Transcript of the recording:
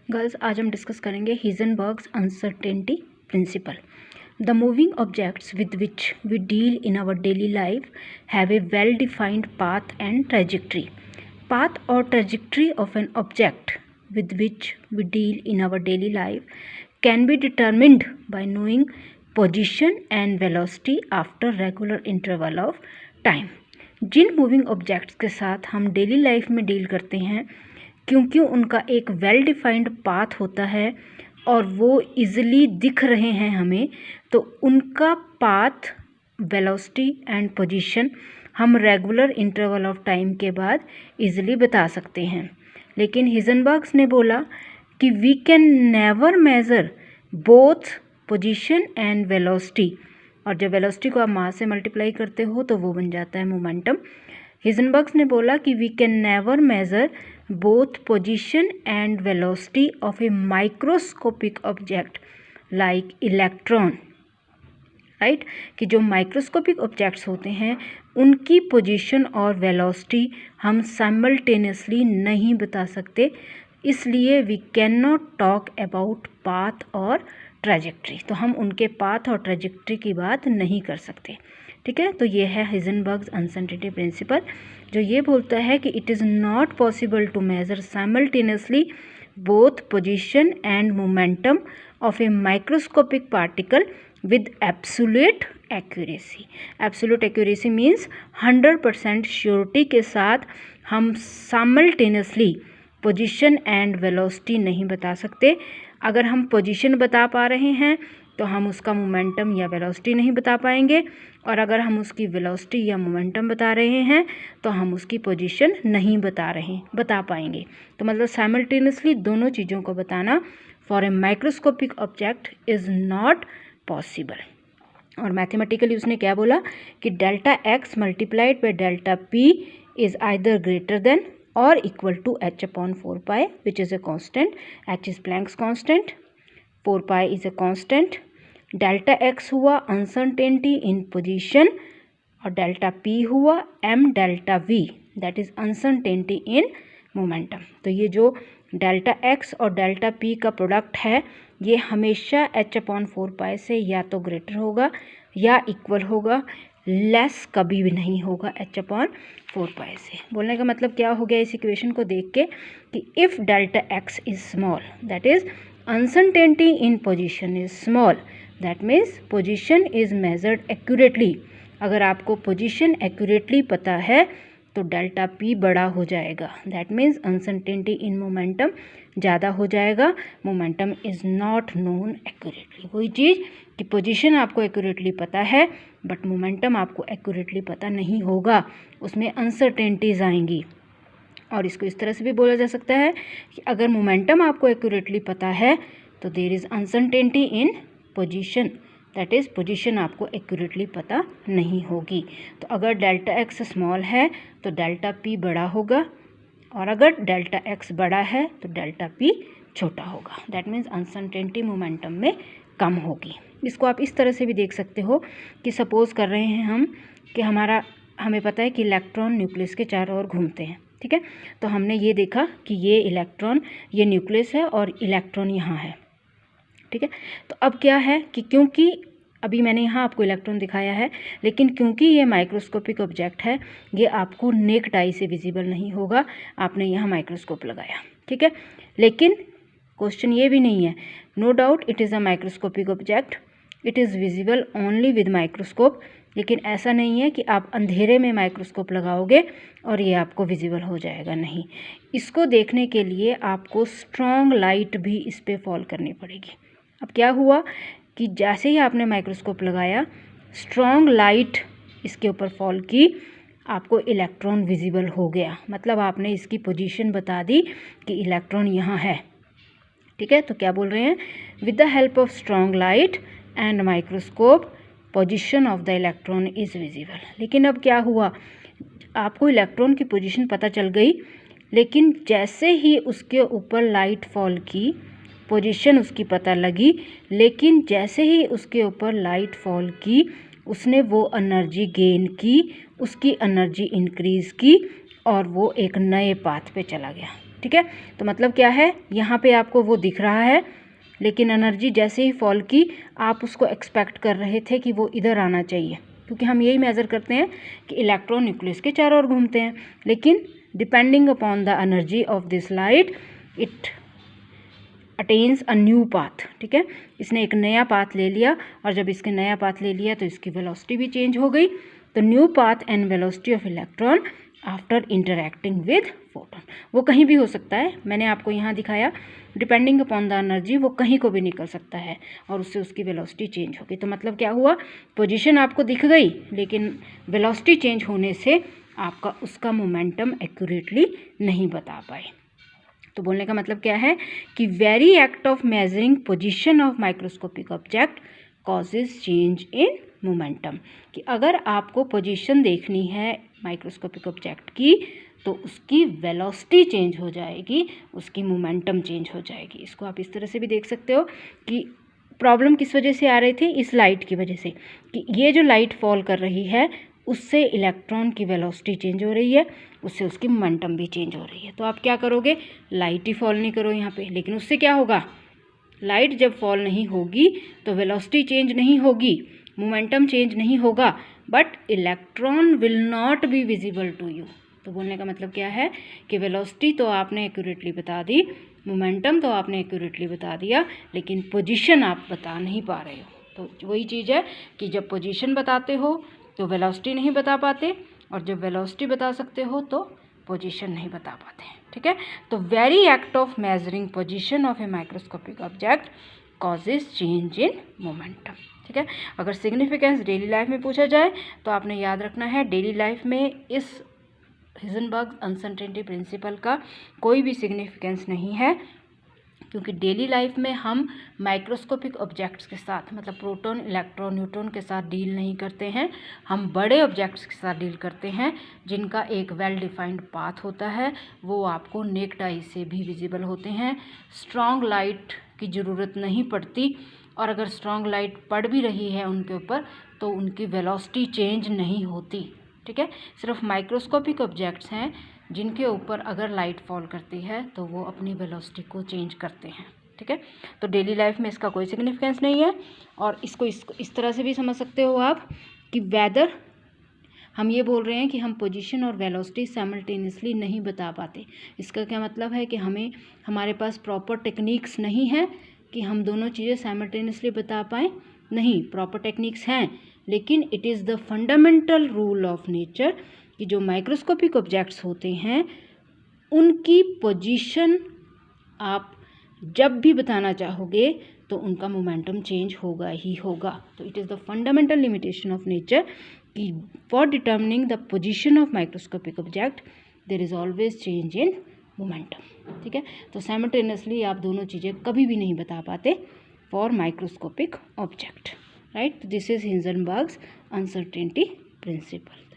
Girls, आज हम discuss करेंगे Heisenberg's uncertainty principle. The moving objects with which we deal in our daily life have a well defined path and trajectory. Path और trajectory of an object with which we deal in our daily life can be determined by knowing position and velocity after regular interval of time। जिन moving objects के साथ हम daily life में deal करते हैं, क्योंकि उनका एक वेल डिफाइंड पाथ होता है और वो इजीली दिख रहे हैं हमें, तो उनका पाथ, वेलोसिटी एंड पोजीशन हम रेगुलर इंटरवल ऑफ टाइम के बाद इजीली बता सकते हैं। लेकिन हिजनबर्ग्स ने बोला कि we can never measure both position and velocity, और जब वेलोसिटी को आप मास से मल्टीप्लाई करते हो तो वो बन जाता है मोमेंटम। हिजनबर्ग्स ने बोला कि we can never measure both position and velocity of a microscopic object like electron, right, कि जो माइक्रोस्कोपिक ऑब्जेक्ट्स होते हैं उनकी पोजीशन और वेलोसिटी हम साइमल्टेनियसली नहीं बता सकते, इसलिए we can not talk about path और ट्रेजेक्ट्री। तो हम उनके पाथ और ट्रेजेक्ट्री की बात नहीं कर सकते, ठीक है। तो ये है हिजनबर्ग्स अनसर्टेनिटी प्रिंसिपल, जो ये बोलता है कि it is not possible to measure simultaneously both position and momentum of a microscopic particle with absolute accuracy। absolute accuracy means 100% surety के साथ हम साइमल्टेनियसली पोजीशन एंड वेलोसिटी नहीं बता सकते। अगर हम पोजीशन बता पा रहे हैं तो हम उसका मोमेंटम या वेलोसिटी नहीं बता पाएंगे, और अगर हम उसकी वेलोसिटी या मोमेंटम बता रहे हैं तो हम उसकी पोजीशन नहीं बता पाएंगे। तो मतलब साइमल्टेनियसली दोनों चीज़ों को बताना for a microscopic object is not possible. और मैथमेटिकली उसने क्या बोला कि delta X multiplied by delta P is either greater than और equal to H upon 4 pi which is a constant. H is Planck's constant, 4 pi is a constant. Delta X हुआ uncertainty in position और delta P हुआ M delta V, that is uncertainty in momentum. तो ये जो delta x और delta P का product है ये हमेशा एच अपॉन 4 पाई से या तो ग्रेटर होगा या इक्वल होगा, लेस कभी भी नहीं होगा एच अपॉन 4 पाई से। बोलने का मतलब क्या हो गया इस इक्वेशन को देख के कि if delta x is small, that is uncertainty in position is small, that means position is measured accurately. अगर आपको पोजीशन एक्यूरेटली पता है तो डेल्टा पी बड़ा हो जाएगा, that means uncertainty in momentum ज़्यादा हो जाएगा। Momentum is not known accurately. वही चीज़ कि पोजीशन आपको एक्यूरेटली पता है बट मोमेंटम आपको एक्यूरेटली पता नहीं होगा, उसमें अनसर्टेनिटीज़ आएंगी। और इसको इस तरह से भी बोला जा सकता है कि अगर मोमेंटम आपको एक्यूरेटली पता है तो there is uncertainty in position, that is position आपको एक्यूरेटली पता नहीं होगी। तो अगर डेल्टा एक्स स्मॉल है तो डेल्टा पी बड़ा होगा, और अगर डेल्टा एक्स बड़ा है तो डेल्टा पी छोटा होगा, दैट मीन्स अनसर्टेनिटी मोमेंटम में कम होगी। इसको आप इस तरह से भी देख सकते हो कि सपोज़ कर रहे हैं हम कि हमें पता है कि इलेक्ट्रॉन न्यूक्लियस के चारों ओर घूमते हैं, ठीक है। तो हमने ये देखा कि ये इलेक्ट्रॉन, ये न्यूक्लियस है और इलेक्ट्रॉन यहाँ है, ठीक है। तो अब क्या है कि क्योंकि अभी मैंने यहाँ आपको इलेक्ट्रॉन दिखाया है, लेकिन क्योंकि ये माइक्रोस्कोपिक ऑब्जेक्ट है ये आपको नेक्ड आई से विजिबल नहीं होगा, आपने यहाँ माइक्रोस्कोप लगाया, ठीक है। लेकिन क्वेश्चन ये भी नहीं है, no doubt it is a microscopic object, it is visible only with microscope. लेकिन ऐसा नहीं है कि आप अंधेरे में माइक्रोस्कोप लगाओगे और ये आपको विजिबल हो जाएगा, नहीं। इसको देखने के लिए आपको स्ट्रॉन्ग लाइट भी इस पर फॉल करनी पड़ेगी। अब क्या हुआ कि जैसे ही आपने माइक्रोस्कोप लगाया, स्ट्रॉन्ग लाइट इसके ऊपर फॉल की, आपको इलेक्ट्रॉन विजिबल हो गया, मतलब आपने इसकी पोजीशन बता दी कि इलेक्ट्रॉन यहाँ है, ठीक है। तो क्या बोल रहे हैं, with the help of strong light and microscope position of the electron is visible. लेकिन अब क्या हुआ, आपको इलेक्ट्रॉन की पोजीशन पता चल गई, लेकिन जैसे ही उसके ऊपर लाइट फॉल की, पोजीशन उसकी पता लगी, लेकिन जैसे ही उसके ऊपर लाइट फॉल की उसने वो एनर्जी गेन की, उसकी एनर्जी इंक्रीज़ की और वो एक नए पाथ पे चला गया, ठीक ठीक है। तो मतलब क्या है, यहाँ पे आपको वो दिख रहा है, लेकिन एनर्जी जैसे ही फॉल की आप उसको एक्सपेक्ट कर रहे थे कि वो इधर आना चाहिए, क्योंकि हम यही मेज़र करते हैं कि इलेक्ट्रॉन न्यूक्लियस के चारों ओर घूमते हैं। लेकिन depending upon the energy of this light it attains a new path, ठीक है। इसने एक नया पाथ ले लिया, और जब इसके नया पाथ ले लिया तो इसकी वेलोसिटी भी चेंज हो गई। तो new path and velocity of electron after interacting with photon, वो कहीं भी हो सकता है। मैंने आपको यहाँ दिखाया डिपेंडिंग अपॉन द एनर्जी वो कहीं को भी निकल सकता है और उससे उसकी वेलोसिटी चेंज होगी। तो मतलब क्या हुआ, पोजीशन आपको दिख गई, लेकिन वेलोसिटी चेंज होने से आपका उसका मोमेंटम एक्यूरेटली नहीं बता पाए। तो बोलने का मतलब क्या है कि very act of measuring position of microscopic object causes change in momentum, कि अगर आपको पोजीशन देखनी है माइक्रोस्कोपिक ऑब्जेक्ट की तो उसकी वेलोसिटी चेंज हो जाएगी, उसकी मोमेंटम चेंज हो जाएगी। इसको आप इस तरह से भी देख सकते हो कि प्रॉब्लम किस वजह से आ रही थी, इस लाइट की वजह से, कि ये जो लाइट फॉल कर रही है उससे इलेक्ट्रॉन की वेलोसिटी चेंज हो रही है, उससे उसकी मोमेंटम भी चेंज हो रही है। तो आप क्या करोगे, लाइट ही फॉल नहीं करो यहाँ पे, लेकिन उससे क्या होगा, लाइट जब फॉल नहीं होगी तो वेलोसिटी चेंज नहीं होगी, मोमेंटम चेंज नहीं होगा, but electron will not be visible to you. तो बोलने का मतलब क्या है कि वेलोसिटी तो आपने एक्यूरेटली बता दी, मोमेंटम तो आपने एक्यूरेटली बता दिया, लेकिन पोजीशन आप बता नहीं पा रहे हो। तो वही चीज़ है कि जब पोजीशन बताते हो तो वेलोसिटी नहीं बता पाते, और जब वेलोसिटी बता सकते हो तो पोजीशन नहीं बता पाते, ठीक है। तो very act of measuring position of a microscopic object causes change in momentum, ठीक है। अगर सिग्निफिकेंस डेली लाइफ में पूछा जाए तो आपने याद रखना है, डेली लाइफ में इस हिजनबर्ग अनसर्टेनिटी प्रिंसिपल का कोई भी सिग्निफिकेंस नहीं है, क्योंकि डेली लाइफ में हम माइक्रोस्कोपिक ऑब्जेक्ट्स के साथ, मतलब प्रोटॉन, इलेक्ट्रॉन, न्यूट्रॉन के साथ डील नहीं करते हैं। हम बड़े ऑब्जेक्ट्स के साथ डील करते हैं जिनका एक वेल डिफाइंड पाथ होता है, वो आपको नेक्ड आई से भी विजिबल होते हैं। स्ट्रॉन्ग लाइट की ज़रूरत नहीं पड़ती, और अगर स्ट्रॉन्ग लाइट पड़ भी रही है उनके ऊपर तो उनकी वेलोसिटी चेंज नहीं होती, ठीक है। सिर्फ माइक्रोस्कोपिक ऑब्जेक्ट्स हैं जिनके ऊपर अगर लाइट फॉल करती है तो वो अपनी वेलोसिटी को चेंज करते हैं, ठीक है। तो डेली लाइफ में इसका कोई सिग्निफिकेंस नहीं है। और इसको इस तरह से भी समझ सकते हो आप कि वेदर हम ये बोल रहे हैं कि हम पोजीशन और वेलोसिटी साइमल्टेनियसली नहीं बता पाते। इसका क्या मतलब है कि हमारे पास प्रॉपर टेक्निक्स नहीं है कि हम दोनों चीज़ें साइमल्टेनियसली बता पाएँ। नहीं, प्रॉपर टेक्निक्स हैं, लेकिन it is the fundamental rule of nature कि जो माइक्रोस्कोपिक ऑब्जेक्ट्स होते हैं उनकी पोजीशन आप जब भी बताना चाहोगे तो उनका मोमेंटम चेंज होगा ही होगा। तो it is the fundamental limitation of nature कि for determining the position of microscopic object there is always change in momentum, ठीक है। तो साइमल्टेनियसली आप दोनों चीज़ें कभी भी नहीं बता पाते for microscopic object, right. This is Heisenberg's uncertainty principal.